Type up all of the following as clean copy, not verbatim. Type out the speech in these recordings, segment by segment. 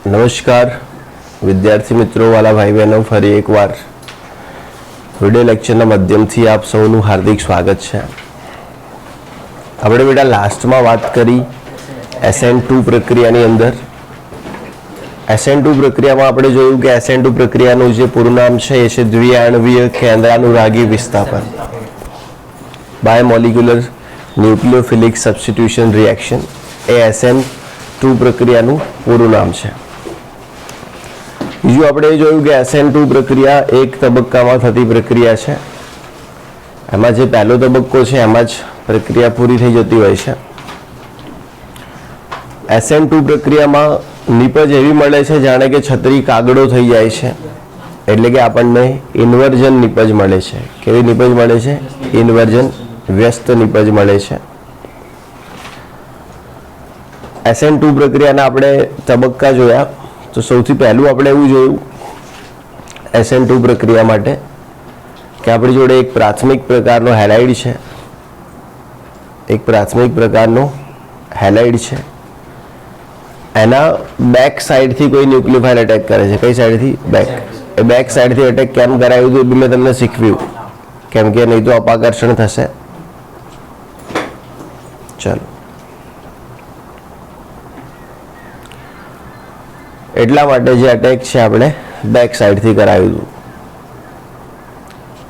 નમસ્કાર વિદ્યાર્થી મિત્રો, વાલા ભાઈ બહેનો, ફરી એકવાર વિડિયો લેક્ચરના માધ્યમથી આપ સૌનું હાર્દિક સ્વાગત છે. આપણે બેટા લાસ્ટમાં વાત કરી SN2 પ્રક્રિયાની અંદર. SN2 પ્રક્રિયામાં આપણે જોયું કે SN2 પ્રક્રિયાનું જે પૂરું નામ છે એ છે દ્વિઆણવીય કેન્દ્રાનુરાગી વિસ્થાપન, બાયોમોલિક્યુલર ન્યુક્લિયોફિલિક સબસ્ટિટ્યુશન રિએક્શન. એ SN2 પ્રક્રિયાનું પૂરું નામ છે. બીજું આપણે એ જોયું કે SN2 પ્રક્રિયા એક તબક્કામાં થતી પ્રક્રિયા છે. એમાં જે પહેલો તબક્કો છે એમાં જ પ્રક્રિયા પૂરી થઈ જતી હોય છે. SN2 પ્રક્રિયામાં નિપજ એવી મળે છે જાણે કે છત્રી કાગડો થઈ જાય છે, એટલે કે આપણને ઇન્વર્જન નિપજ મળે છે. કેવી નિપજ મળે છે? ઇન્વર્જન, વ્યસ્ત નિપજ મળે છે. SN2 પ્રક્રિયાના આપણે તબક્કા જોયા. તો સૌથી પહેલું આપણે એવું જોયું SN2 પ્રક્રિયા માટે કે આપણી જોડે એક પ્રાથમિક પ્રકારનો હેલાઇડ છે. એક પ્રાથમિક પ્રકારનો હેલાઇડ છે. એના બેક સાઈડથી કોઈ ન્યુક્લિયોફાઇલ અટેક કરે છે. કઈ સાઈડથી? બેક. એ બેક સાઈડથી અટેક કેમ કરાવ્યું હતું એ બી મેં તમને શીખવ્યું, કેમ કે નહીં તો અપાકર્ષણ થશે. ચાલો, એટલા માટે જે અટેક છે આપણે બેક સાઈડથી કરાવ્યું હતું.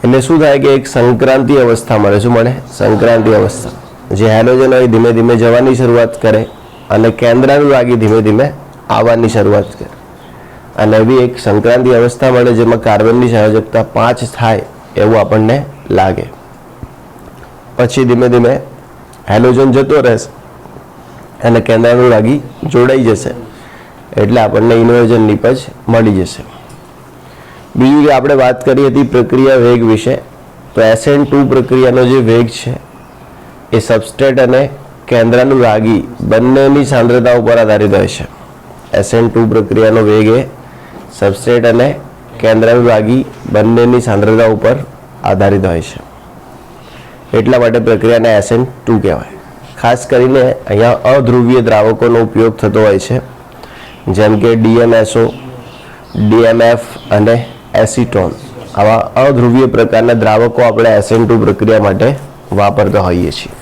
એટલે શું થાય કે એક સંક્રાંતિ અવસ્થા મળે. શું મળે? સંક્રાંતિ અવસ્થા. જે હેલોજન હોય ધીમે ધીમે જવાની શરૂઆત કરે અને કેન્દ્રાનુરાગી ધીમે ધીમે આવવાની શરૂઆત કરે. અને એવી એક સંક્રાંતિ અવસ્થા મળે જેમાં કાર્બનની સંયોજકતા 5 થાય એવું આપણને લાગે. પછી ધીમે ધીમે હેલોજન જતો રહેશે અને કેન્દ્રાનુરાગી જોડાઈ જશે, એટલે આપણને ઇન્વર્જન નિપજ મળી જશે. બીજું કે આપણે વાત કરી હતી પ્રક્રિયા વેગ વિશે. તો SN2 પ્રક્રિયાનો જે વેગ છે એ સબસ્ટ્રેટ અને કેન્દ્રાનુરાગી બંનેની સાંદ્રતા ઉપર આધારિત હોય છે. SN2 પ્રક્રિયાનો વેગ એ સબસ્ટ્રેટ અને કેન્દ્રાનુરાગી બંનેની સાંદ્રતા ઉપર આધારિત હોય છે. એટલા માટે પ્રક્રિયાને SN2 કહેવાય. ખાસ કરીને અહીંયા અધ્રુવીય દ્રાવકોનો ઉપયોગ થતો હોય છે, જેમ કે DMSO, DMF અને એસિટોન. આવા અધ્રુવીય પ્રકારના દ્રાવકો આપણે SN2 પ્રક્રિયા માટે વાપરતા હોઈએ છીએ.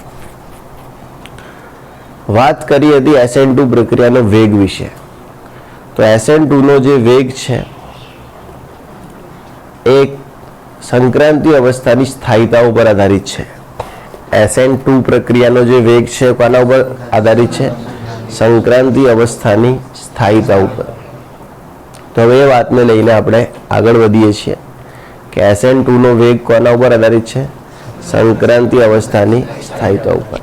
વાત કરી હતી SN2 પ્રક્રિયાનો વેગ વિશે. તો SN2 નો જે વેગ છે એ સંક્રાંતિ અવસ્થાની સ્થાયીતા ઉપર આધારિત છે. SN2 પ્રક્રિયાનો જે વેગ છે કોના ઉપર આધારિત છે? સંક્રાંતિ અવસ્થાની સ્થાયીતા ઉપર. તો હવે એ વાતને લઈને આપણે આગળ વધીએ છીએ કે SN2 નો વેગ કોના ઉપર આધારિત છે? સંક્રાંતિ અવસ્થાની સ્થાયીતા ઉપર.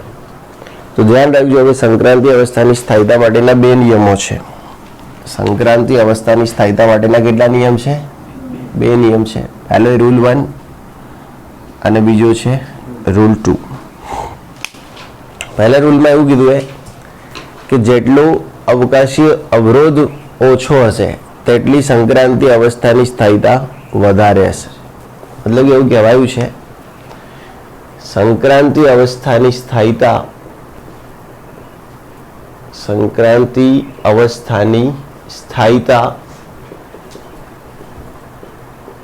તો ધ્યાન રાખજો, હવે સંક્રાંતિ અવસ્થાની સ્થાયીતા માટેના 2 નિયમો છે. સંક્રાંતિ અવસ્થાની સ્થાયીતા માટેના કેટલા નિયમ છે? 2 નિયમ છે. પહેલો રૂલ 1 અને બીજો છે રૂલ 2. પહેલા રૂલમાં એવું કીધું કે જેટલો અવકાશીય અવરોધ ઓછો હશે તેટલી સંક્રાંતિ અવસ્થાની સ્થાયીતા વધારે હશે. મતલબ એવું કહેવાયું છે સંક્રાંતિ અવસ્થાની સ્થાયીતા, સંક્રાંતિ અવસ્થાની સ્થાયીતા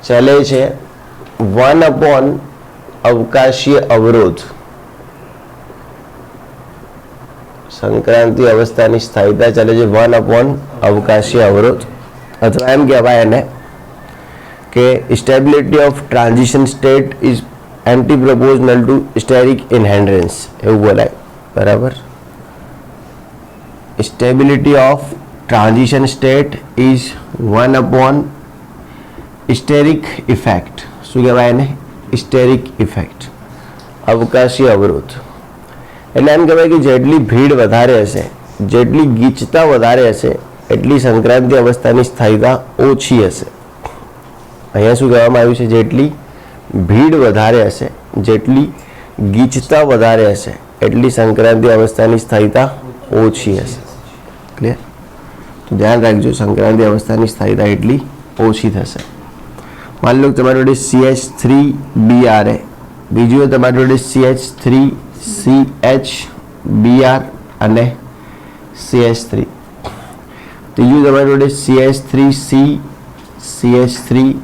ચાલે છે 1 અવકાશીય અવરોધ. સંક્રાંતિ અવસ્થાની સ્થાયીતા ચાલે છે 1 અવકાશીય અવરોધ, અથવા એમ કહેવાય એને કે stability of transition state is anti proportional to steric hindrance. એવું બોલાય, બરાબર? Stability of transition state is 1 steric effect. શું કહેવાય એને? સ્ટેરિક ઇફેક્ટ, અવકાશીય અવરોધ. એટલે એમ કહેવાય કે જેટલી ભીડ વધારે હશે, જેટલી ગીચતા વધારે હશે, એટલી સંક્રાંતિ અવસ્થાની સ્થાયીતા ઓછી હશે. અહીંયા શું કહેવામાં આવ્યું છે? જેટલી ભીડ વધારે હશે, જેટલી ગીચતા વધારે હશે, એટલી સંક્રાંતિ અવસ્થાની સ્થાયીતા ઓછી હશે. ક્લિયર? તો ધ્યાન રાખજો, સંક્રાંતિ અવસ્થાની સ્થાયીતા એટલી ઓછી થશે. માની લો તમારી જોડે CH3Br, બીજું તમારી જોડે CH3CHBr અને CH3. ત્રીજું તમારી જોડે CH3C, CH3,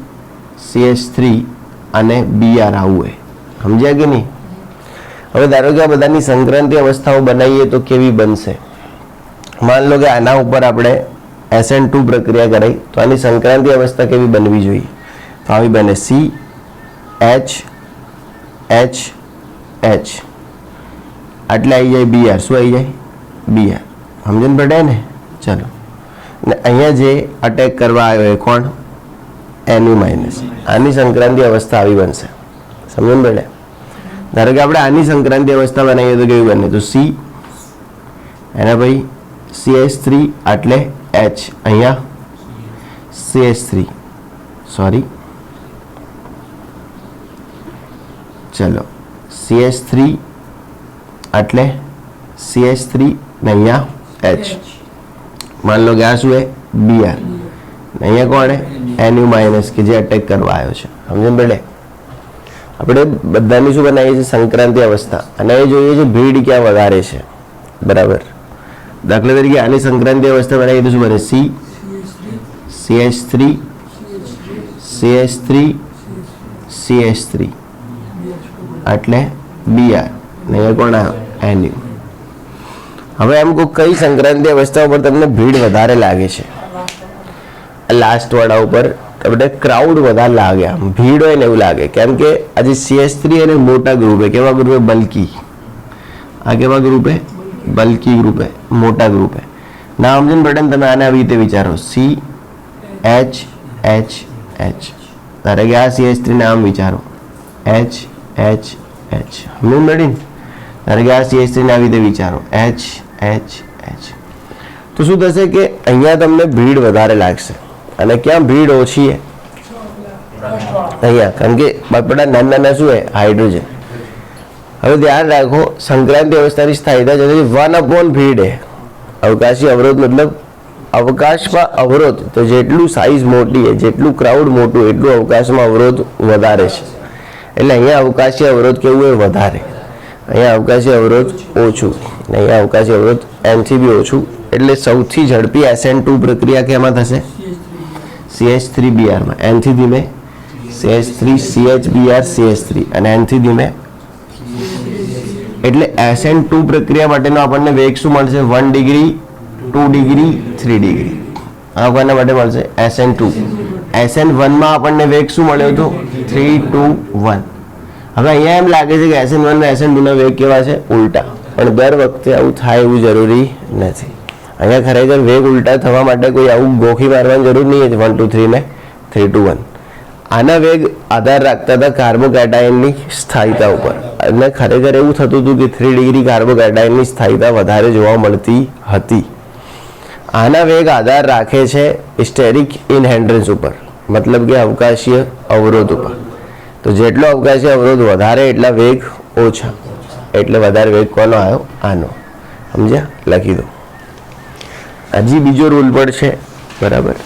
CH3 અને Br આવું હોય. સમજ્યા કે નહીં? હવે ધારો કે આ બધાની સંક્રાંતિ અવસ્થાઓ બનાવીએ તો કેવી બનશે? માન લો કે આના ઉપર આપણે SN2 પ્રક્રિયા કરાવી તો આની સંક્રાંતિ અવસ્થા કેવી બનવી જોઈએ? તો આવી બને C H H H આટલે આવી જાય Br. શું આવી જાય? Br. સમજણ પડે ને? ચલો, ને અહીંયા જે અટેક કરવા આવ્યો એ કોણ? Nu-. આની સંક્રાંતિ અવસ્થા આવી બનશે. સમજણ પડે? ધારો કે આપણે આની સંક્રાંતિ અવસ્થા બનાવીએ તો કેવી બને? તો C એના ભાઈ CH3 આટલે H, અહીંયા CH3, સોરી ચલો CH3 આટલે CH3 ને અહીંયા H. માન લો કે આ શું હે? Br. અહીંયા કોણ હે? Nu- કે જે અટેક કરવા આવ્યો છે. સમજણ પડે? આપણે બધાની શું બનાવીએ છીએ? સંક્રાંતિ અવસ્થા. અને એ જોઈએ છે ભીડ ક્યાં વધારે છે. બરાબર. દાખલા તરીકે આની સંક્રાંતિ અવસ્થા બનાવીએ તો શું બને? C CH3 CH3 CH3 એટલે Br ને અહીંયા કોણ આવ્યો? Nu. હવે એમ કોઈ કઈ સંક્રાંતિ અવસ્થા ઉપર તમને ભીડ વધારે લાગે છે? લાસ્ટ વાળા ઉપર આપણે ક્રાઉડ વધારે લાગે, આમ ભીડ હોય ને એવું લાગે. કેમ કે આજે CH3 અને મોટા ગ્રુપે, કેવા ગ્રુપે? બલ્કી. આ કેવા ગ્રુપે? બલ્કી ગ્રુપે, મોટા ગ્રુપે. ના સમજણ પડે ને? તમે આને આવી રીતે વિચારો, C H H H. ધારે કે આ CH3 ને આમ વિચારો, H H H. સમજણ પડી ને? ધારે કે આ CH3 ને આવી રીતે વિચારો, H H H. તો શું થશે કે અહીંયા તમને ભીડ વધારે લાગશે અને ક્યાં ભીડ ઓછી છે? અહીંયા. કારણ કે આપણા નાના નાના શું છે? હાઇડ્રોજન. હવે ધ્યાન રાખો, સંક્રાંતિ અવસ્થાની સ્થાયીતા જતી 1/. ભીડ છે. અવકાશી અવરોધ મતલબ અવકાશમાં અવરોધ. તો જેટલું સાઇઝ મોટી છે, જેટલું ક્રાઉડ મોટું, એટલું અવકાશમાં અવરોધ વધારે છે. એટલે અહીંયા અવકાશી અવરોધ કેવું હોય? વધારે. અહીંયા અવકાશી અવરોધ ઓછું, ને અહીંયા અવકાશી અવરોધ એનથી બી ઓછું. એટલે સૌથી ઝડપી SN2 પ્રક્રિયા કેમાં થશે? CH3Br માં. એનથી ધીમે CH3 CHBr CH3 અને એનથી ધીમે. એટલે SN2 પ્રક્રિયા માટેનો આપણને વેગ શું મળશે? 1 ડિગ્રી, 2 ડિગ્રી, 3 ડિગ્રી. આ કોના માટે મળશે? SN2. SN1 માં આપણને વેગ શું મળ્યો હતો? 3, 2, 1. હવે અહીંયા એમ લાગે છે કે SN1 અને SN2 ના વેગ કેવા છે? ઉલટા. પણ દર વખતે આવું થાય એવું જરૂરી નથી. અહીંયા ખરેખર વેગ ઉલટા થવા માટે કોઈ આવું ગોખી મારવાની જરૂર નહીં છે. 1, 2, 3 ને 3, 2, 1. આના વેગ આધાર રાખતા હતા કાર્બોકેટાયનની સ્થાયીતા ઉપર. અને ખરેખર એવું થતું હતું કે 3 ડિગ્રી કાર્બોકેટાયનની સ્થાયીતા વધારે જોવા મળતી હતી. આના વેગ આધાર રાખે છે સ્ટેરિક ઇનહેન્ડ્રન્સ ઉપર, મતલબ કે અવકાશીય અવરોધ ઉપર. તો જેટલો અવકાશીય અવરોધ વધારે એટલા વેગ ઓછા. એટલે વધારે વેગ કોનો આવ્યો? આનો. સમજ્યા? લખી દો. હજી બીજો રૂલ પણ છે. બરાબર.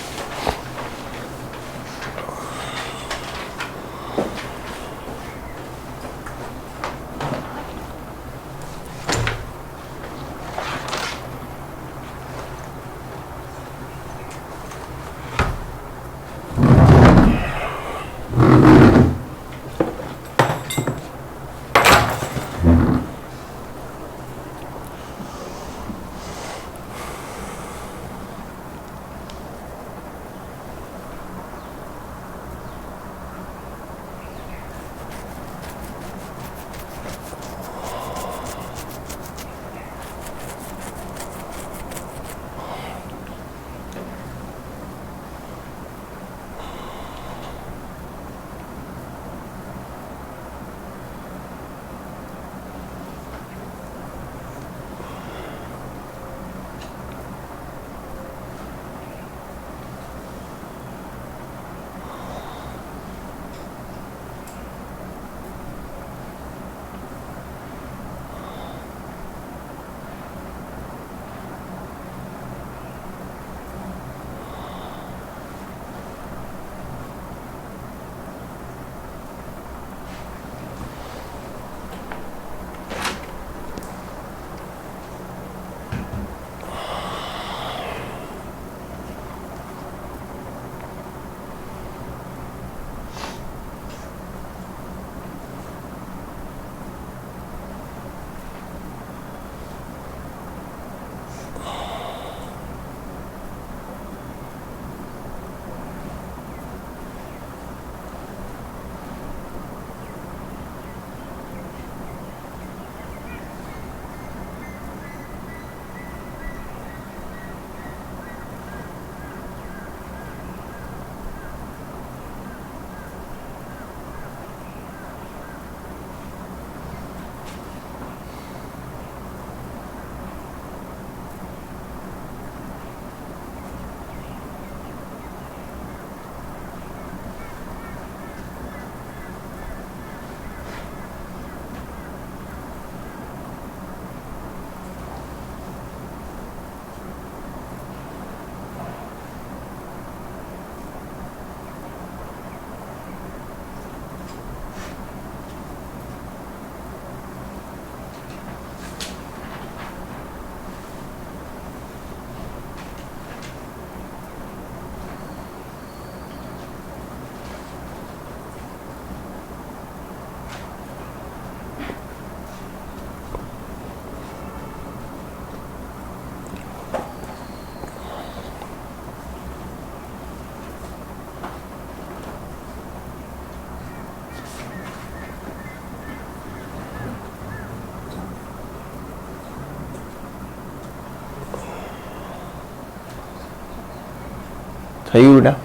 થયું બેટા?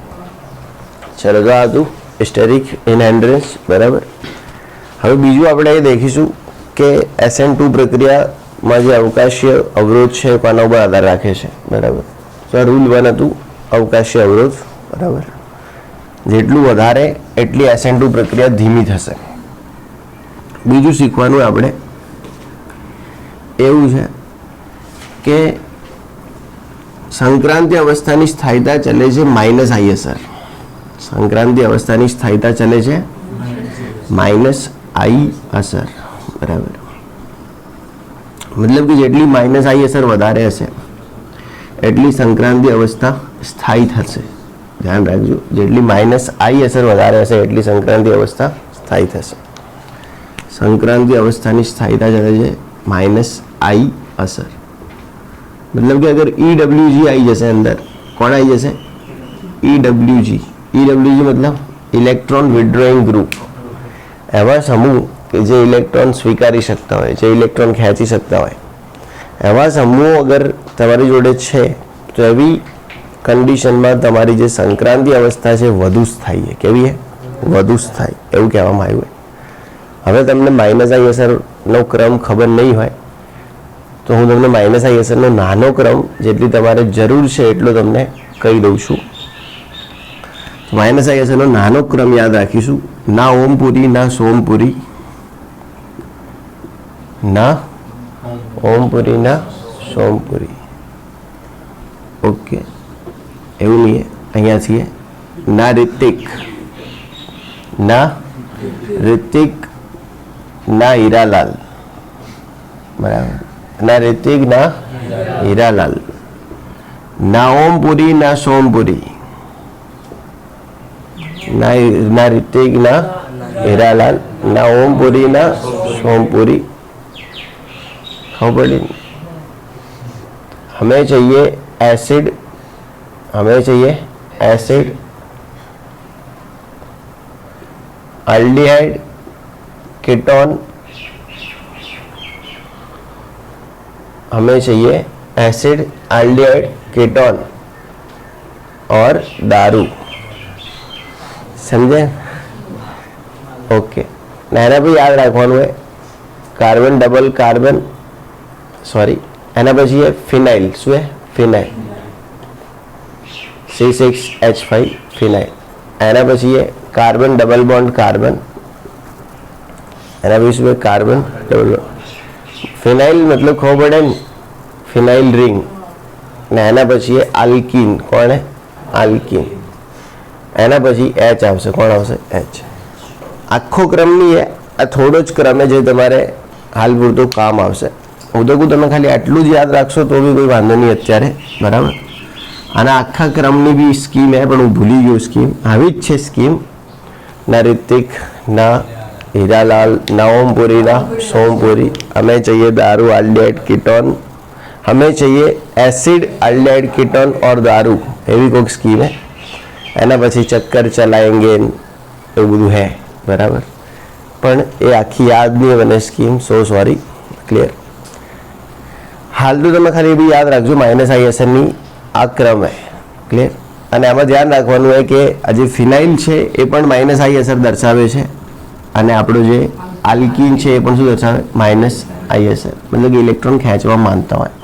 ચલો તો આ હતું સ્ટેરિક ઇનહેન્ડ્રન્સ, બરાબર. હવે બીજું આપણે એ દેખીશું કે SN2 પ્રક્રિયામાં જે અવકાશીય અવરોધ છે કોના ઉપર આધાર રાખે છે, બરાબર. તો રૂલ 1 હતું અવકાશીય અવરોધ, બરાબર. જેટલું વધારે એટલી SN2 પ્રક્રિયા ધીમી થશે. બીજું શીખવાનું આપણે એવું છે કે સંક્રાંતિ અવસ્થાની સ્થાયીતા ચલે છે -ISR. સંક્રાંતિ અવસ્થાની સ્થાયીતા ચલે છે -ISR, બરાબર. મતલબ કે જેટલી -ISR વધારે હશે એટલી સંક્રાંતિ અવસ્થા સ્થાયી થશે. ધ્યાન રાખજો, જેટલી -ISR વધારે હશે એટલી સંક્રાંતિ અવસ્થા સ્થાયી થશે. સંક્રાંતિ અવસ્થાની સ્થાયીતા ચલે છે -ISR. मतलब कि अगर EWG आई जैसे अंदर, कौन आई जैसे EWG मतलब इलेक्ट्रॉन विड्रॉइंग ग्रुप. एवं समूह કે જે ઇલેક્ટ્રોન સ્વીકારી શકતા હોય, જે ઇલેક્ટ્રોન ખેંચી શકતા હોય, એવા સમૂહો અગર તમારી જોડે છે તો એવી કન્ડિશનમાં તમારી જે સંક્રાંતિ અવસ્થા છે વધુ સ્થાયી છે. કેવી છે? વધુ સ્થાયી, એવું કહેવામાં આવ્યું હોય. હવે તમને -ISRનો ક્રમ ખબર નહીં હોય તો હું તમને -ISRનો નાનો ક્રમ જેટલી તમારે જરૂર છે એટલો તમને કહી દઉં છું. -ISRનો નાનો ક્રમ યાદ રાખીશું. ના ઓમપુરી, ના સોમપુરી, ના ઓમપુરી, ના સોમપુરી. ઓકે, એવું નહીં. અહીંયા છીએ ના રિતિક, ના રિતિક, ના હીરાલાલ, બરાબર. ના રિતિક, ના હીરાલાલ, ના ઓમપુરી, ના સોમપુરી, ના રિતિક, ના हीरालाल, ना ओमपुरी, ना सोमपुरी. खबर पड़ी? हमें चाहिए एसिड, हमें चाहिए एसिड, अल्डिहाइड, कीटोन, हमें चाहिए एसिड, अल्डिहाइड, कीटोन और दारू. समझे? ओके. एना पर याद रखવાનું है कार्बन डबल कार्बन, सॉरी एना પછી है फिनाइल. શું है? Phenyl, C6H5 phenyl. एना પછી है कार्बन डबल बॉन्ड कार्बन. एना પછી શું है? Carbon double bond phenyl. मतलब ખબર પડે ને, फिनाइल रिंग. ને એના પછી है આલ્કીન. કોણ है? આલ્કીન. એના પછી H આવશે. કોણ આવશે? H. આખો ક્રમ નહીં है, આ થોડો જ ક્રમ है જે તમારે હાલ પૂરતું કામ આવશે. ઉદગું તમે ખાલી આટલું જ યાદ રાખશો તો બી કોઈ વાંધો નહીં અત્યારે, બરાબર. આના આખા ક્રમની બી સ્કીમ है પણ હું ભૂલી ગયો સ્કીમ. આવી જ છે સ્કીમ. ના ऋतिक, ना हीरालाल, ना ओमपुरी, ना सोमपुरी. हमें चाहिए दारू, अल्डिहाइड, कीटोन. हमें चाहिए एसिड, अल्डिहाइड, कीटोन और दारू. એવી કોઈક સ્કીમ है. એના પછી ચક્કર ચલાएंगे એવું બધું है, બરાબર. પણ એ આખી યાદ નહીં મને સ્કીમ. સો સોરી. ક્લિયર? હાલ તો તમે ખાલી એ બી યાદ રાખજો -ISRની આ ક્રમ है. ક્લિયર? અને આમાં ધ્યાન રાખવાનું હોય કે આ જે ફિનાઇલ છે એ પણ -ISR દર્શાવે છે અને આપણો જે આલ્કીન છે એ પણ શું દર્શાવે? -ISR. મતલબ કે ઇલેક્ટ્રોન ખેંચવા માંગતા હોય.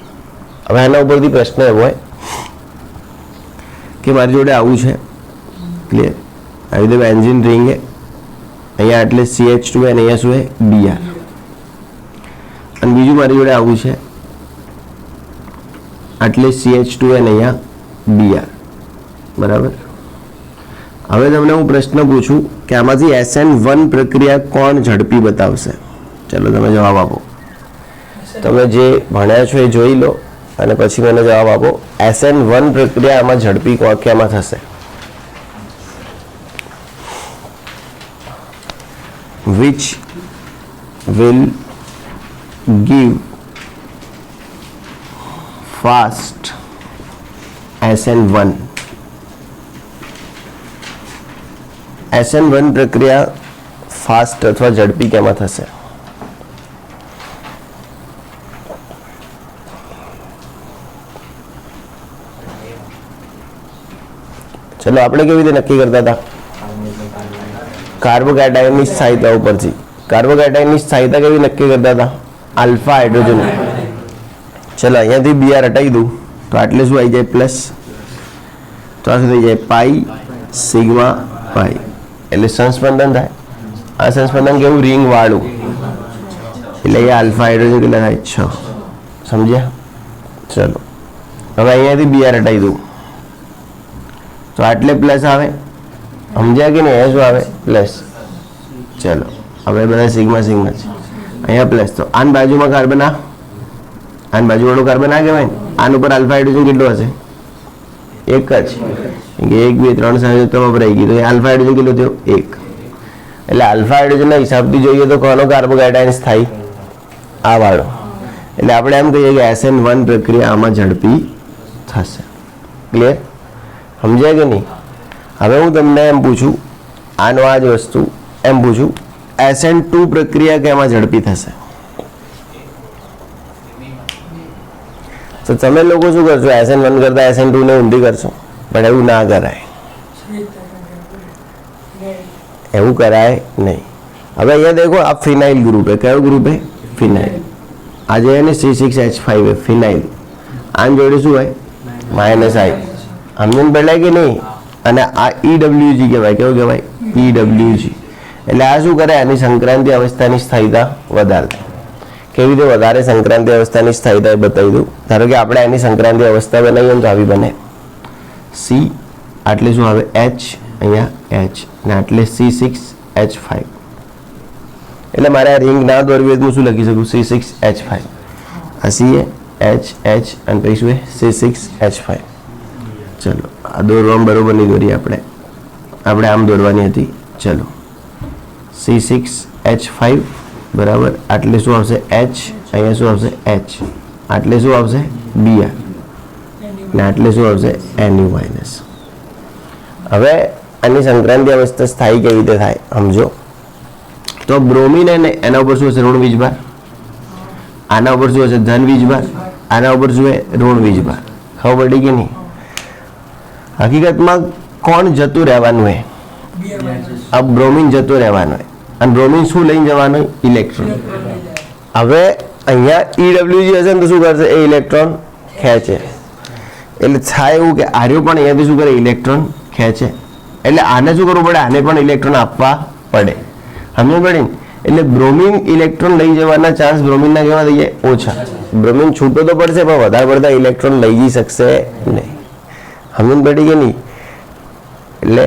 હવે આના ઉપરથી પ્રશ્ન એવો હોય કે મારી જોડે આવું છે. ક્લિયર? આવી રીતે બેન્ઝીન રિંગ है. અહીંયા એટલે CH2 અને અહીંયા શું है? Br. અને બીજું મારી જોડે આવું છે એટલે CH2 અને અહીંયા Br, બરાબર. હવે તમને હું પ્રશ્ન પૂછું કે આમાંથી SN1 પ્રક્રિયા કોણ ઝડપી બતાવશે? ચલો તમે જવાબ આપો. તમે જે ભણ્યા છો એ જોઈ લો અને પછી મને જવાબ આપો. SN1 પ્રક્રિયા આમાં ઝડપી કેમાં થશે? which will give fast SN1. SN1 પ્રક્રિયા ફાસ્ટ અથવા ઝડપી કેમાં થશે? ચલો આપણે કેવી રીતે નક્કી કરતા હતા? કાર્બોકેટાયનની સ્થાયીતા ઉપરથી. કાર્બોકેટાયનની સ્થાયીતા કેવી નક્કી કરતા હતા? Alpha hydrogen. ચલો અહીંયાથી બીઆર હટાવી દઉં તો આટલે શું આવી જાય? પ્લસ. તો આ શું થઈ જાય? પાઈ સિગ્મા પાઈ, એટલે સંસ્પંદન થાય. આ સંસ્પંદન કેવું? રિંગ વાળું. એટલે અહીંયા આલ્ફા હાઇડ્રોજન કેટલા થાય? 6. સમજ્યા? ચલો હવે અહીંયાથી બીઆર હટાવી દઉં તો આટલે પ્લસ આવે. સમજ્યા કે નહીં? અહીંયા શું આવે? પ્લસ. ચલો હવે બધા સિગ્મા સિગ્મા છે, અહીંયા પ્લસ. તો આની બાજુમાં કાર્બન, આની બાજુવાળું કાર્બન આ કહેવાય ને. આન ઉપર આલ્ફા હાઇડ્રોજન કેટલો હશે? એક જ. 1 2 3 સંયોજકતા વપરાઈ ગઈ તો આલ્ફા હાઇડ્રોજન કેટલો થયો? 1. એટલે આલ્ફા હાઇડ્રોજનના હિસાબથી જોઈએ તો કોનો કાર્બોકેટાયન સ્થાયી? આ વાળો. એટલે આપણે એમ કહીએ કે SN1 પ્રક્રિયા આમાં ઝડપી થશે. ક્લિયર? સમજાય કે નહીં? હવે હું તમને એમ પૂછું, આનો આ જ વસ્તુ એમ પૂછું, SN2 પ્રક્રિયા કેમાં ઝડપી થશે? તો તમે લોકો શું કરશો? SN1 કરતા SN2 ને ઊંધી કરશો, પણ એવું ના કરાય. એવું કરાય નહીં. હવે અહીંયા દેખો, આ ફિનાઇલ ગ્રુપ है. કયો ગ્રુપ है? ફિનાઇલ. આ જે है ને C6H5 है ફિનાઇલ. આન જોડે શું હોય? -I. સમજણ પડે કે નહીં? અને આ EWG કહેવાય. કેવું કહેવાય? EWG. એટલે આ શું કરે? આની સંક્રાંતિ અવસ્થાની સ્થાયીતા વધારે. કેવી રીતે વધારે સંક્રાંતિ અવસ્થાની સ્થાયીતા બતાવી દઉં. ધારો કે આપણે આની સંક્રાંતિ અવસ્થા બનાવીએ તો આવી બને C, આટલે શું આવે? H, અહીંયા H, અને આટલે C6H5. એટલે મારે આ રિંગ ના દોરવી હોય તો હું શું લખી શકું? C6H5. આ C એ H H અને પછી શું? C6H5. ચલો આ દોરવામાં બરોબર નહીં દોરી આપણે આમ દોરવાની હતી. ચલો C6H5 બરાબર. આટલે શું આવશે? H, અહીંયા શું આવશે? H, આટલે શું આવશે? Br, ને આટલે શું આવશે? Nu-. હવે આની સંક્રાંતિ અવસ્થા સ્થાયી કેવી રીતે થાય સમજો. તો બ્રોમિન એને એના ઉપર શું હશે? ઋણ વીજભાર. આના ઉપર શું હશે? ધન વીજભાર. આના ઉપર શું? ઋણ વીજભાર. ખબર પડી કે નહીં? હકીકતમાં કોણ જતું રહેવાનું હોય? આ બ્રોમિન જતું રહેવાનું હોય. અને બ્રોમિન શું લઈને જવાનું? ઇલેક્ટ્રોન. હવે અહીંયા EWG હશે ને તો શું કરશે? એ ઇલેક્ટ્રોન ખેંચે. એટલે થાય એવું કે આર્યો પણ અહીંયાથી શું કરે? ઇલેક્ટ્રોન ખેંચે. એટલે આને શું કરવું પડે? આને પણ ઇલેક્ટ્રોન આપવા પડે. સમજ પડી? એટલે બ્રોમિન ઇલેક્ટ્રોન લઈ જવાના ચાન્સ બ્રોમિનના કેવા થઈ જાય? ઓછા. બ્રોમિન છૂટો તો પડશે પણ વધારે પડતા ઇલેક્ટ્રોન લઈ જઈ શકશે નહીં. સમજ પડી કે નહીં? એટલે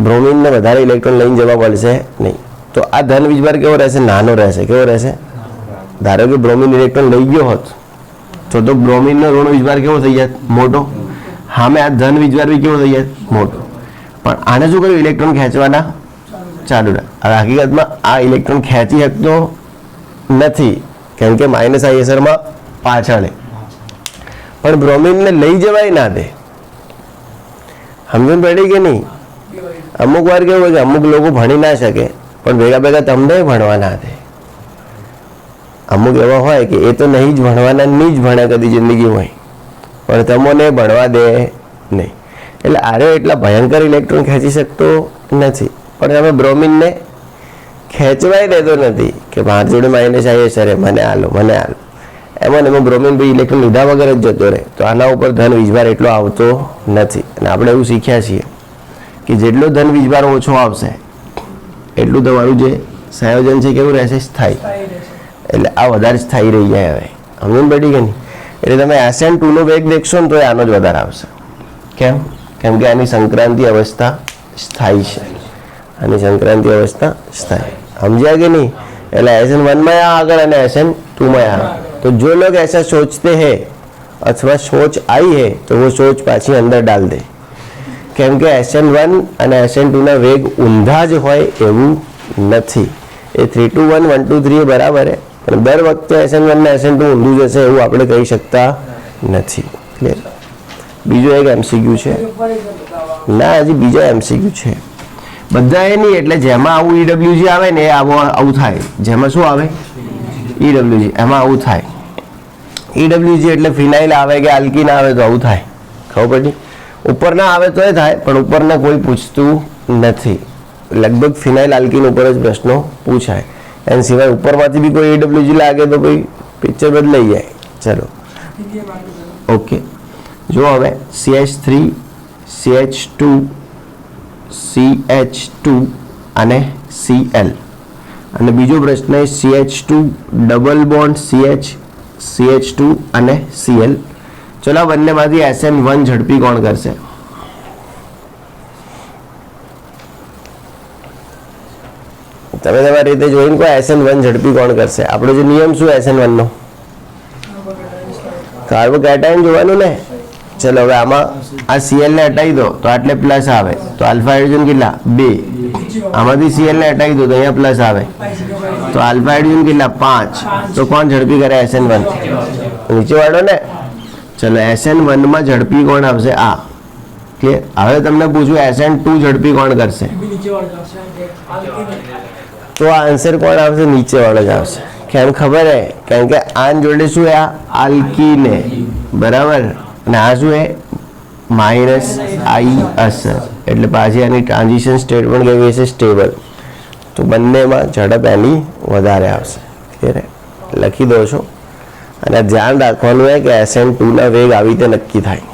બ્રોમિનને વધારે ઇલેક્ટ્રોન લઈને જવા પડશે નહીં. તો આ ધન વીજભાર કેવો રહેશે? નાનો રહેશે. કેવો રહેશે? ધારો કે બ્રોમિન ઇલેક્ટ્રોન લઈ ગયો હોત તો બ્રોમિનનો ઋણ વીજભાર કેવો થઈ જાય? મોટો. સામે આ ધન વીજભાર બી કેવો થઈ જાય? મોટો. પણ આને શું કર્યું? ઇલેક્ટ્રોન ખેંચવાના ચાલુ રહે. હવે હકીકતમાં આ ઇલેક્ટ્રોન ખેંચી શકતો નથી કેમ કે -I અસરમાં પાછળ. પણ બ્રોમિનને લઈ જવાય ના દે. સમજણ પડી કે નહીં? અમુક વાર કેવું હોય કે અમુક લોકો ભણી ના શકે પણ ભેગા ભેગા તમને ભણવા ના દે. અમુક એવા હોય કે એ તો નહીં જ ભણવાના, નહીં જ ભણે કદી જિંદગી હોય પણ તમને ભણવા દે નહીં. એટલે આરે એટલા ભયંકર ઇલેક્ટ્રોન ખેંચી શકતો નથી પણ તમે બ્રોમિનને ખેંચવાય દેતો નથી કે મારી જોડે -I અસર મને આલો એમાં બ્રોમિન ભાઈ ઇલેક્ટ્રોન લીધા વગર જ જતો રહે. તો આના ઉપર ધન વીજભાર એટલો આવતો નથી. અને આપણે એવું શીખ્યા છીએ કે જેટલો ધન વીજભાર ઓછો આવશે એટલું તમારું જે સંયોજન છે કેવું રહેશે? સ્થાયી. એટલે આ વધારે સ્થાયી રહી જાય. હવે સમજણ પડી કે નહીં? એટલે તમે SN2 નો વેગ દેખશો ને તો આનો જ વધારે આવશે. કેમ? કેમ કે આની સંક્રાંતિ અવસ્થા સ્થાયી છે. આની સંક્રાંતિ અवस्था स्थायी. समझा कि नहीं? SN1 में आकर SN2 में आ. तो जो लोग ऐसा सोचते हैं अथवा सोच आई है तो वो सोच पाછી અંદર डाल दे. કેમ કે SN1 અને SN2 ના વેગ ઊંધા જ હોય એવું નથી. એ 3 to 1 1 to 3 બરાબર છે પણ દર વખતે SN1 ને SN2 ઊંધું જશે એવું આપણે કહી શકતા નથી. ક્લિયર? બીજો એક MCQ છે ના, હજી બીજા MCQ છે. બધા એ નહીં એટલે જેમાં આવું EWG આવે ને એ આવું થાય. જેમાં શું આવે? EWG. એમાં આવું થાય. EWG એટલે ફિનાઇલ આવે કે આલ્કીન આવે તો આવું થાય. ખબર પડી? ઉપરના આવે તો એ થાય, પણ ઉપરના કોઈ પૂછતું નથી. લગભગ ફિનાઇલ આલ્કીન ઉપર જ પ્રશ્નો પૂછાય. એના સિવાય ઉપરમાંથી બી કોઈ AWG લાગે તો ભાઈ પિક્ચર બદલાઈ જાય. ચલો ઓકે, જો હવે CH3 CH2 CH2 અને Cl, અને બીજો પ્રશ્ન એ CH2 double bond CH CH2 અને Cl. ચલો આ બંનેમાંથી SN1 ઝડપી કોણ કરશે? તમે તમારી રીતે જોઈને કોઈ SN1 ઝડપી કોણ કરશે? આપણો જે નિયમ શું SN1 નો? કાર્બોકેટાયન જોવાનું ને. ચલો હવે આમાં આ Cl ને હટાવી દો તો આટલે પ્લસ આવે, તો આલ્ફા હાઇડ્રોજન કેટલા? 2. આમાંથી Cl ને હટાવી દો તો અહીંયા પ્લસ આવે, તો આલ્ફા હાઇડ્રોજન કેટલા? 5. તો કોણ ઝડપી કરે? SN1 નીચે વાળો ને. ચલો SN1 માં ઝડપી કોણ આવશે? આ ક્લિયર. હવે તમને પૂછું SN2 ઝડપી કોણ કરશે? તો આ આન્સર કોણ આવશે? નીચે વાળો જ આવશે. કેમ ખબર હે? કારણ કે આન જોડે શું હે? આ આલ્કીન હે, બરાબર. અને આ શું હે? માઇનસ I અસર, એટલે પાછી આની ટ્રાન્ઝિશન સ્ટેટ પણ કેવી હશે? સ્ટેબલ. તો બંનેમાં ઝડપ એની વધારે આવશે. ક્લિયર? લખી દો છો. અને ધ્યાન રાખવાનું છે કે SN2 ના વેગ આવી રીતે નક્કી થાય.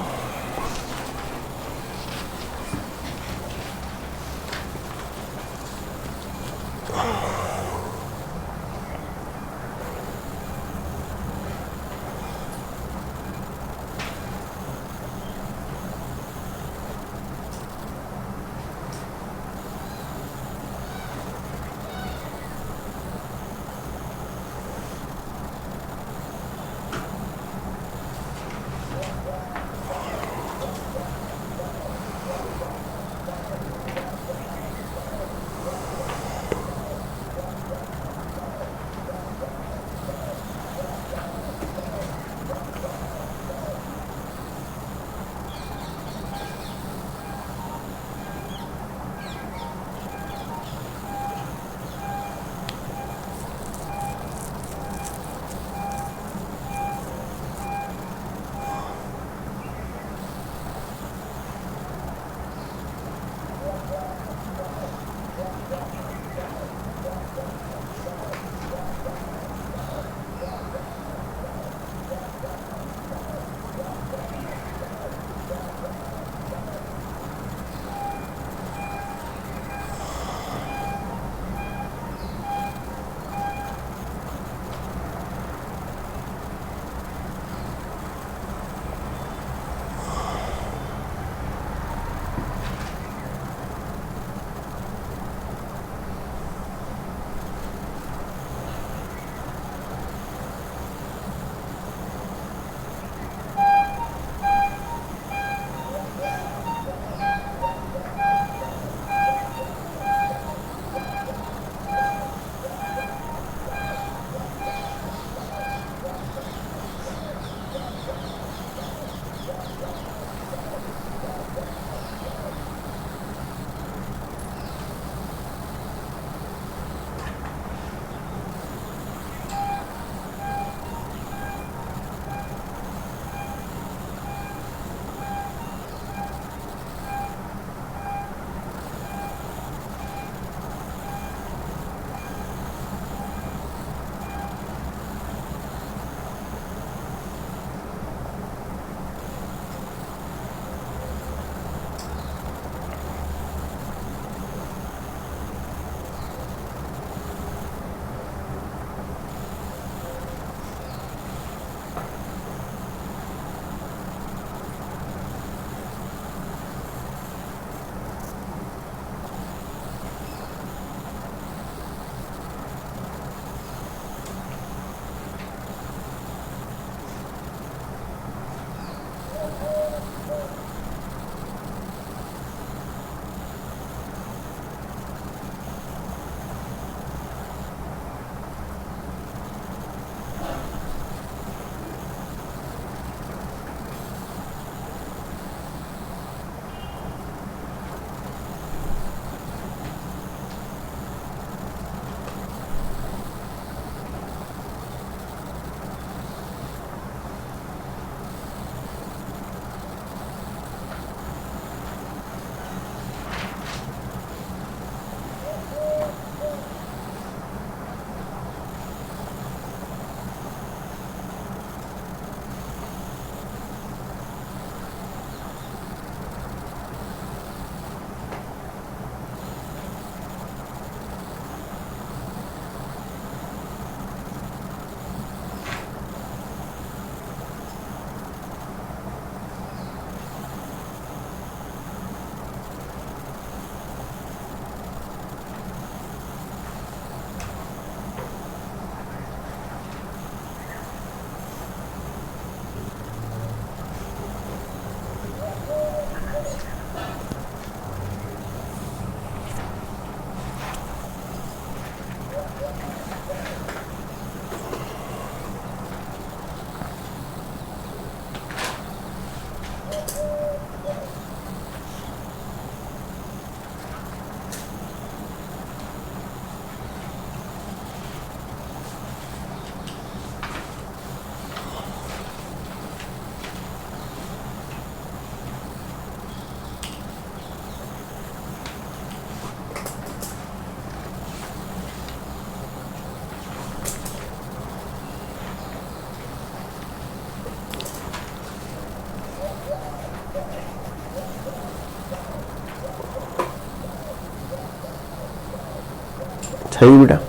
થયું બેટા?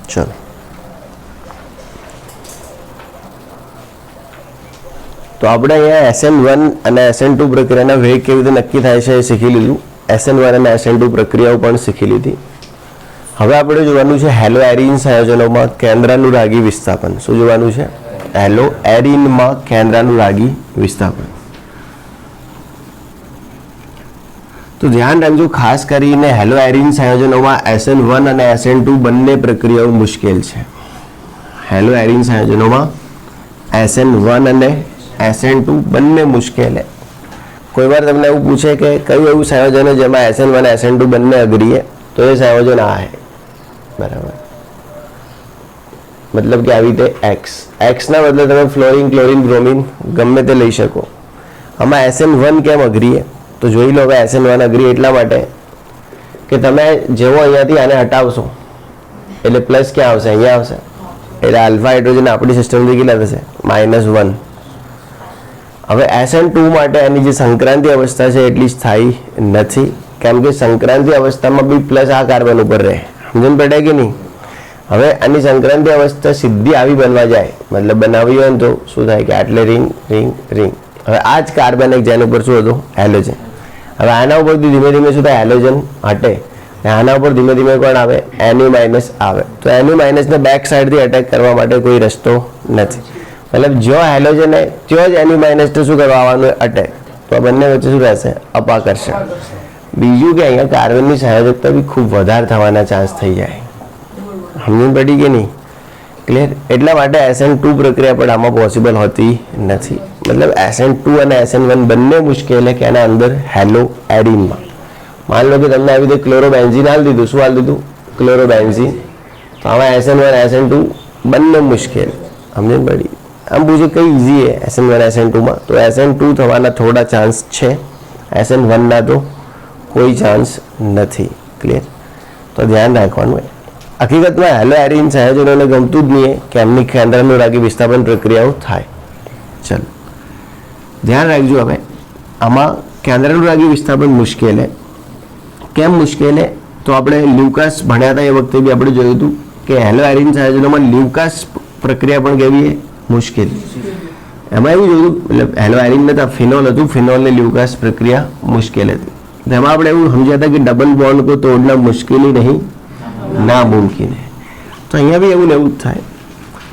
ચલો, તો આપણે અહીંયા SN1 અને SN2 પ્રક્રિયાના વેગ કેવી રીતે નક્કી થાય છે એ શીખી લીધું. SN1 અને SN2 પ્રક્રિયાઓ પણ શીખી લીધી. હવે આપણે જોવાનું છે હેલો એરિન સંયોજનોમાં કેન્દ્રાનુરાગી વિસ્થાપન. શું જોવાનું છે? હેલો એરિનમાં કેન્દ્રાનુરાગી વિસ્થાપન. તો ધ્યાન રાખજો, ખાસ કરીને હેલો એરિન સંયોજનોમાં SN1 અને SN2 બંને પ્રક્રિયાઓ મુશ્કેલ છે. હેલો એરિન સંયોજનોમાં SN1 અને SN2 બંને મુશ્કેલ છે. કોઈ વાર તમને એવું પૂછે કે કયું એવું સંયોજન છે જેમાં SN1 SN2 બંને અગ્રીય, તો એ સંયોજન આ છે. બરાબર, મતલબ કે આવી રીતે એક્સ ના બદલે તમે ફ્લોરિન, ક્લોરિન, બ્રોમિન ગમે તે લઈ શકો. આમાં SN1 કેમ અગ્રીય? તો જોઈ લો કે SN1 અગ્રીય એટલા માટે કે તમે જેવો અહીંયાથી આને હટાવશો એટલે પ્લસ ક્યાં આવશે? અહીંયા આવશે. એટલે આલ્ફા હાઇડ્રોજન આપણી સિસ્ટમથી કેટલા થશે? -1. હવે SN2 માટે એની જે સંક્રાંતિ અવસ્થા છે એટલી સ્થાયી નથી, કેમ કે સંક્રાંતિ અવસ્થામાં બી પ્લસ આ કાર્બન ઉપર રહે. સમજણ પડે કે નહીં? હવે આની સંક્રાંતિ અવસ્થા સીધી આવી બનવા જાય, મતલબ બનાવી હોય ને તો શું થાય કે આટલે રિંગ રિંગ રિંગ. હવે આ જ કાર્બન એક જેના ઉપર શું હતું? હેલોજન. હવે આના ઉપરથી ધીમે ધીમે શું થાય? હેલોજન હટે. આના ઉપર ધીમે ધીમે કોણ આવે? Nu- આવે. તો Nu- ને બેક સાઈડથી અટેક કરવા માટે કોઈ રસ્તો નથી. મતલબ જો હેલોજન હે ત્યાં જ Nu- ને શું કરવા આવવાનું? અટેક. તો આ બંને વચ્ચે શું રહેશે? અપાકર્ષણ. બીજું કે અહીંયા કાર્બનની સંયોજકતા બી ખૂબ વધારે થવાના ચાન્સ થઈ જાય. સમજણ પડી કે નહીં? ક્લિયર? એટલા માટે SN2 પ્રક્રિયા પણ આમાં પોસિબલ હોતી નથી. મતલબ SN2 અને SN1 બંને મુશ્કેલ છે કે એના અંદર હેલો એરિનમાં. માન લો કે તમને આવી રીતે ક્લોરોબેન્ઝીન હાલ દીધું. શું હાલ દીધું? ક્લોરોબેન્ઝીન. તો આમાં SN1 SN2 બંને મુશ્કેલ. સમજણ પડી? આમ પૂછે કઈ ઇઝી છે SN1 SN2માં? તો SN2 થવાના થોડા ચાન્સ છે, SN1 ના તો કોઈ ચાન્સ નથી. ક્લિયર? તો ધ્યાન રાખવાનું હોય. હકીકતમાં હેલો એરિન સંયોજનોને ગમતું જ નહીં કે એમની કેન્દ્રાનુરાગી વિસ્થાપન પ્રક્રિયાઓ થાય. ચલો ધ્યાન રાખજો. હવે આમાં કેન્દ્રાનુરાગી વિસ્થાપન મુશ્કેલ છે. કેમ મુશ્કેલ છે? તો આપણે લ્યુકાસ ભણ્યા હતા એ વખતે બી આપણે જોયું હતું કે હેલો એરિન સંયોજનોમાં લ્યુકાસ પ્રક્રિયા પણ કેવી છે? મુશ્કેલ. એમાં એવું જોયું, એટલે હેલો એરિન નતા, ફિનોલ હતું. ફિનોલ ને લ્યુકાસ પ્રક્રિયા મુશ્કેલ હતી. તેમાં આપણે એવું સમજ્યા હતા કે ડબલ બોન્ડ को तोड़ना मुश्किल ही नहीं नामुमकिन है. તો અહીંયા બી એવું ને એવું જ થાય.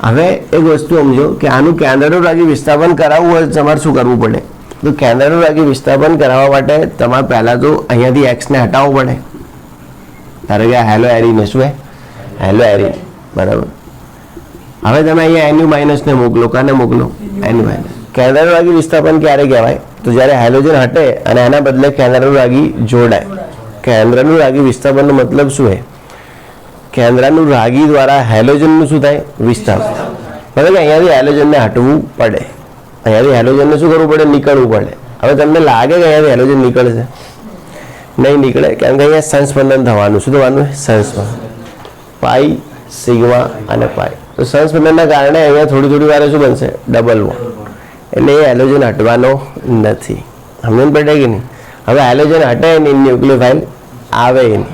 હવે એક વસ્તુ સમજો કે આનું કેન્દ્રાનુરાગી વિસ્થાપન કરાવવું હોય તમારે શું કરવું પડે? તો કેન્દ્રાનુરાગી વિસ્થાપન કરાવવા માટે તમારે પહેલાં તો અહીંયાથી એક્સને હટાવવું પડે. ધારો કે હેલો એરિન શું હે? Hello arene. બરાબર. હવે તમે અહીંયા Nu- ને મોકલો. કાને મોકલો? Nu-. કેન્દ્રાનુરાગી વિસ્થાપન ક્યારે કહેવાય? તો જ્યારે હાઇડ્રોજન હટે અને એના બદલે કેન્દ્રાનુરાગી જોડાય. કેન્દ્રાનુરાગી વિસ્થાપનનો મતલબ શું છે? કેન્દ્રાનુરાગી દ્વારા હાઇડ્રોજનનું શું થાય? વિસ્થાપન. મતલબ કે અહીંયાથી હાઇડ્રોજનને હટવું પડે. અહીંયાથી હાઇડ્રોજનને શું કરવું પડે? નીકળવું પડે. હવે તમને લાગે કે અહીંયાથી હાઇડ્રોજન નીકળશે? નહીં નીકળે, કેમ કે અહીંયા સંસ્પંદન થવાનું. શું થવાનું? સંસ્પંદન. પાઈ, સિગ્મા અને પાઈ. તો સંસ્પંદનના કારણે અહીંયા થોડી થોડી વારે શું બનશે? Double bond. એટલે એ હાઇડ્રોજન હટવાનો નથી. સમજણ પડે કે નહીં? હવે હાઇડ્રોજન હટે નહીં, ન્યુક્લિયોફાઇલ આવે નહીં.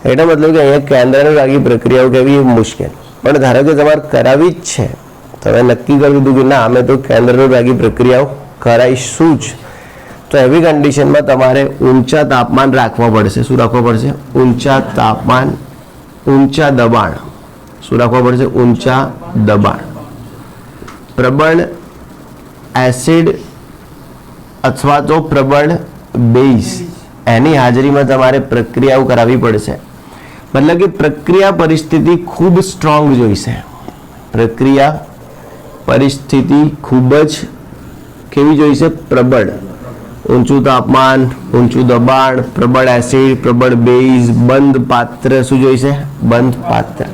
એટલે મતલબ કે અહીંયા કેન્દ્રાનુરાગી પ્રક્રિયાઓ કેવી? મુશ્કેલ. પણ ધારો કે તમારે કરાવી જ છે, તમે નક્કી કરી દીધું કે ના અમે તો કેન્દ્રાનુરાગી પ્રક્રિયાઓ કરાવીશું જ, તો એવી કન્ડિશનમાં તમારે ઊંચા તાપમાન રાખવા પડશે. શું રાખવા પડશે? ઊંચા તાપમાન, ઊંચા દબાણ. શું રાખવા પડશે? ઊંચા દબાણ. પ્રબળ એસિડ અથવા તો પ્રબળ બેઝ એની હાજરીમાં તમારે પ્રક્રિયાઓ કરાવવી પડશે. મતલબ કે પ્રક્રિયા પરિસ્થિતિ ખૂબ સ્ટ્રોંગ જોઈશે. પ્રક્રિયા પરિસ્થિતિ ખૂબ જ કેવી જોઈશે? પ્રબળ. ઊંચું તાપમાન, ઊંચું દબાણ, પ્રબળ એસિડ, પ્રબળ બેઝ, બંધ પાત્ર. શું જોઈશે? બંધ પાત્ર.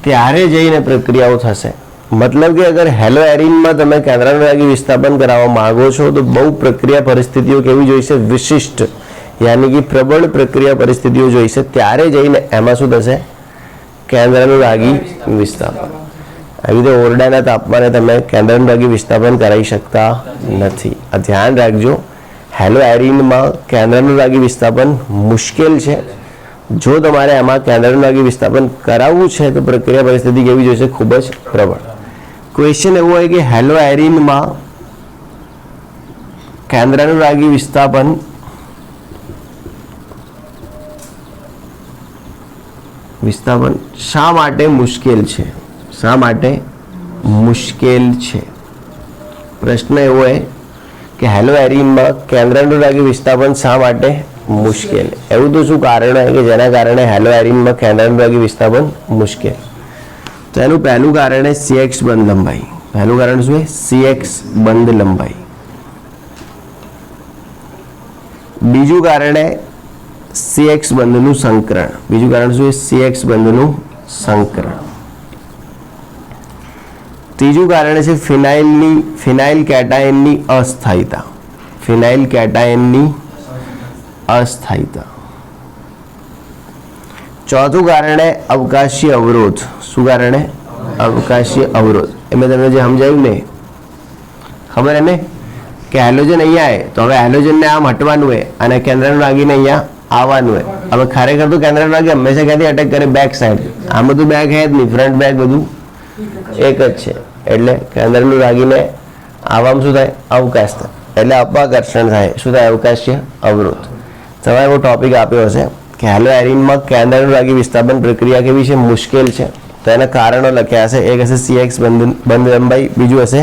ત્યારે જઈને પ્રક્રિયાઓ થશે. મતલબ કે અગર હેલો એરિનમાં તમે કેન્દ્રાનુરાગી વિસ્થાપન કરાવવા માંગો છો તો બહુ પ્રક્રિયા પરિસ્થિતિઓ કેવી જોઈશે? વિશિષ્ટ, યાની કે પ્રબળ પ્રક્રિયા પરિસ્થિતિઓ જોઈશે. ત્યારે જઈને એમાં શું થશે? કેન્દ્રાનુરાગી વિસ્થાપન. આવી રીતે ઓરડાના તાપમાને તમે કેન્દ્રાનુરાગી વિસ્થાપન કરાવી શકતા નથી. આ ધ્યાન રાખજો. હેલો એરિનમાં કેન્દ્રાનુરાગી વિસ્થાપન મુશ્કેલ છે. જો તમારે આમાં કેન્દ્રાનુરાગી વિસ્થાપન કરાવવું છે તો પ્રક્રિયા પરિસ્થિતિ કેવી જોઈશે? ખૂબ જ પ્રબળ. ક્વેશ્ચન એવો હોય કે હેલોએરિનમાં કેન્દ્રાનુરાગી વિસ્થાપન શા માટે મુશ્કેલ છે? શા માટે મુશ્કેલ છે? પ્રશ્ન એવો હોય કે હેલોએરિનમાં કેન્દ્રાનુરાગી વિસ્થાપન શા માટે મુશ્કેલ? એવું તો શું કારણ હોય કે જેના કારણે હેલોએરિનમાં કેન્દ્રાનુરાગી વિસ્થાપન મુશ્કેલ? તો એનું પહેલું કારણ છે CX બંધ લંબાઈ. પહેલું કારણ શું છે? CX બંધ લંબાઈ. બીજું કારણ છે CX બંધનું સંકરણ. બીજું કારણ શું છે? CX બંધનું સંકરણ. ત્રીજું કારણ છે ફિનાઇલ કેટાયનની અસ્થાયીતા. ફિનાઇલ કેટાયનની અસ્થાયીતા. ચોથું કારણ છે અવકાશીય અવરોધ. શું કારણ છે? અવકાશીય અવરોધ. એ મેં તમને જે સમજાવ્યું ને, ખબર એને કે હેલોજન અહીંયા આવે તો હવે હેલોજનને આમ હટવાનું હોય અને કેન્દ્રાનુરાગીને અહીંયા આવવાનું હોય. હવે ખરેખર તો કેન્દ્રાનુરાગી હંમેશા ક્યાંથી અટેક કરે? Back side. આમ બધું બેક હે જ નહીં, ફ્રન્ટ બેક બધું એક જ છે. એટલે કેન્દ્રાનુરાગીને આવવામાં શું થાય? અવકાશ થાય, એટલે અપાકર્ષણ થાય. શું થાય? અવકાશીય અવરોધ. તમારે એવો ટોપિક આપ્યો હશે કે હેલોએરિનમાં કેન્દ્રાનુરાગી વિસ્થાપન પ્રક્રિયા કેવી છે? મુશ્કેલ છે. તો એના કારણો લખ્યા હશે. એક હશે CX બંધ લંબાઈ, બીજું હશે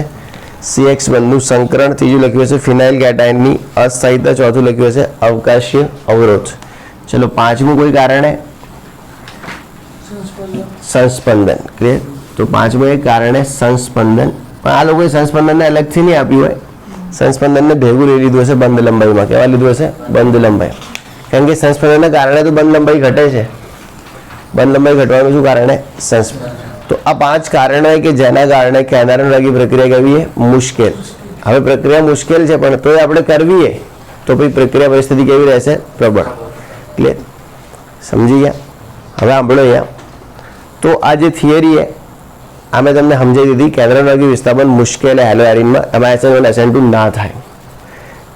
CX બંધનું સંકરણ, ત્રીજું લખ્યું હશે ફિનાઇલ કેટાયનની અસ્થાયીતા, ચોથું લખ્યું હશે અવકાશીય અવરોધ. ચલો પાંચમું કોઈ કારણ છે? સંસ્પંદન. ક્લિયર? તો પાંચમું એક કારણ છે સંસ્પંદન. પણ આ લોકોએ સંસ્પંદનને અલગથી નહીં આપ્યું હોય, સંસ્પંદનને ભેગું લઈ લીધું હશે બંધ લંબાઈમાં. કેવા લીધું હશે? બંધ લંબાઈ. કારણ કે સંસ્પંદનના કારણે તો બંધ લંબાઈ ઘટે છે. બંધ લંબાઈ ઘટવાનું શું કારણ છે? સંસ્પંદન. તો આ 5 કારણો હોય કે જેના કારણે કેન્દ્રાનુરાગી પ્રક્રિયા કેવી છે? મુશ્કેલ. હવે પ્રક્રિયા મુશ્કેલ છે પણ તોય આપણે કરવી છે તો પછી પ્રક્રિયા પરિસ્થિતિ કેવી રહેશે? પ્રબળ. ક્લિયર? સમજી ગયા? હવે સાંભળો અહીંયા. તો આ જે થિયરી છે આ મેં તમને સમજાવી દીધી. કેન્દ્રાનુરાગી વિસ્થાપન મુશ્કેલ હેલોએરિનમાં એમાં SN1 SN2 ના થાય.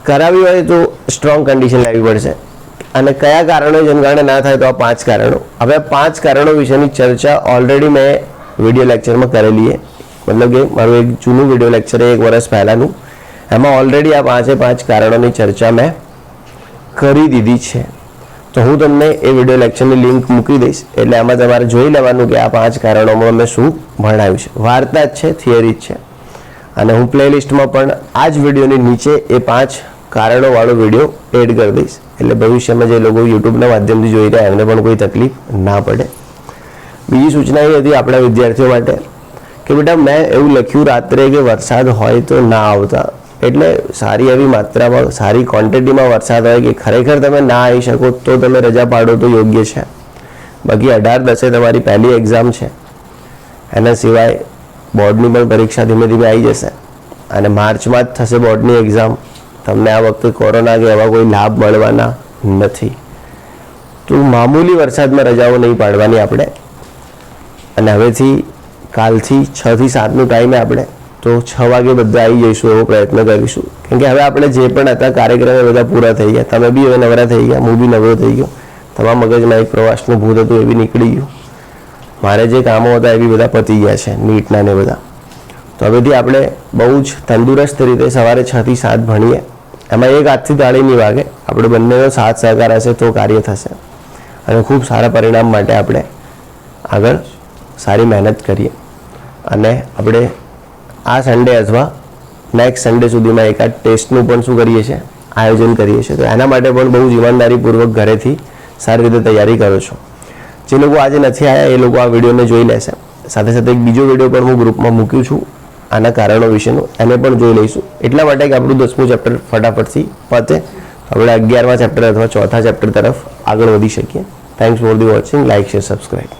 કરાવી હોય તો સ્ટ્રોંગ કન્ડિશન લેવી પડશે. અને કયા કારણો જેના કારણે ના થાય? તો આ 5 કારણો. હવે 5 કારણો વિશેની ચર્ચા ઓલરેડી મેં વિડીયો લેક્ચરમાં કરેલી છે. મતલબ કે મારું એક જૂનું વિડીયો લેક્ચર છે 1 વર્ષ પહેલાંનું. એમાં ઓલરેડી આ 5 કારણોની ચર્ચા મેં કરી દીધી છે. તો હું તમને એ વિડીયો લેક્ચરની લિંક મૂકી દઈશ. એટલે એમાં તમારે જોઈ લેવાનું કે આ 5 કારણોમાં મેં શું ભણાવ્યું છે. વાર્તા જ છે, થિયરી જ છે. અને હું પ્લેલિસ્ટમાં પણ આ જ વિડીયોની નીચે એ 5 કારણોવાળો વિડીયો એડ કરી દઈશ. એટલે ભવિષ્યમાં જે લોકો યુટ્યુબના માધ્યમથી જોઈ રહ્યા એમને પણ કોઈ તકલીફ ના પડે. બીજી સૂચના એ હતી આપણા વિદ્યાર્થીઓ માટે કે બેટા મેં એવું લખ્યું રાત્રે કે વરસાદ હોય તો ના આવતા. એટલે સારી એવી માત્રામાં, સારી ક્વોન્ટિટીમાં વરસાદ હોય કે ખરેખર તમે ના આવી શકો તો તમે રજા પાડો તો યોગ્ય છે. બાકી 18/10 તમારી પહેલી એક્ઝામ છે. એના સિવાય બોર્ડની પણ પરીક્ષા ધીમે ધીમે આવી જશે અને માર્ચમાં જ થશે બોર્ડની એક્ઝામ. તમને આ વખતે કોરોના કે એવા કોઈ લાભ મળવાના નથી. તો મામૂલી વરસાદમાં રજાઓ નહીં પાડવાની આપણે. અને હવેથી કાલથી 6 થી 7નું ટાઈમે આપણે તો 6 વાગે બધા આવી જઈશું એવો પ્રયત્ન કરીશું. કેમ કે હવે આપણે જે પણ હતા કાર્યક્રમો બધા પૂરા થઈ ગયા. તમે બી હવે નવરા થઈ ગયા, હું બી નવરો થઈ ગયો. તમારા મગજમાં એક પ્રવાસનું ભૂત હતું એ બી નીકળી ગયું. મારે જે કામો હતા એ બી બધા પતી ગયા છે, નીટના ને બધા. તો હવેથી આપણે બહુ જ તંદુરસ્ત રીતે સવારે 6 થી 7 ભણીએ. એમાં એક હાથથી તાળી નહીં વાગે. આપણે બંનેનો સાથ સહકાર હશે તો કાર્ય થશે અને ખૂબ સારા પરિણામ માટે આપણે આગળ સારી મહેનત કરીએ. અને આપણે આ સન્ડે અથવા નેક્સ્ટ સન્ડે સુધીમાં એકાદ ટેસ્ટનું પણ શું કરીએ છીએ? આયોજન કરીએ છીએ. તો એના માટે પણ બહુ જ ઈમાનદારીપૂર્વક ઘરેથી સારી રીતે તૈયારી કરો છો. જે લોકો આજે નથી આવ્યા એ લોકો આ વિડીયોને જોઈ લેશે. સાથે સાથે એક બીજો વિડીયો પણ હું ગ્રુપમાં મૂક્યું છું આના કારણો વિશેનું, એને પણ જોઈ લઈશું. એટલા માટે કે આપણું 10મું ચેપ્ટર ફટાફટથી પતે, આપણે 11મા ચેપ્ટર અથવા 4થા ચેપ્ટર તરફ આગળ વધી શકીએ. Thanks for the watching. Like, share, subscribe.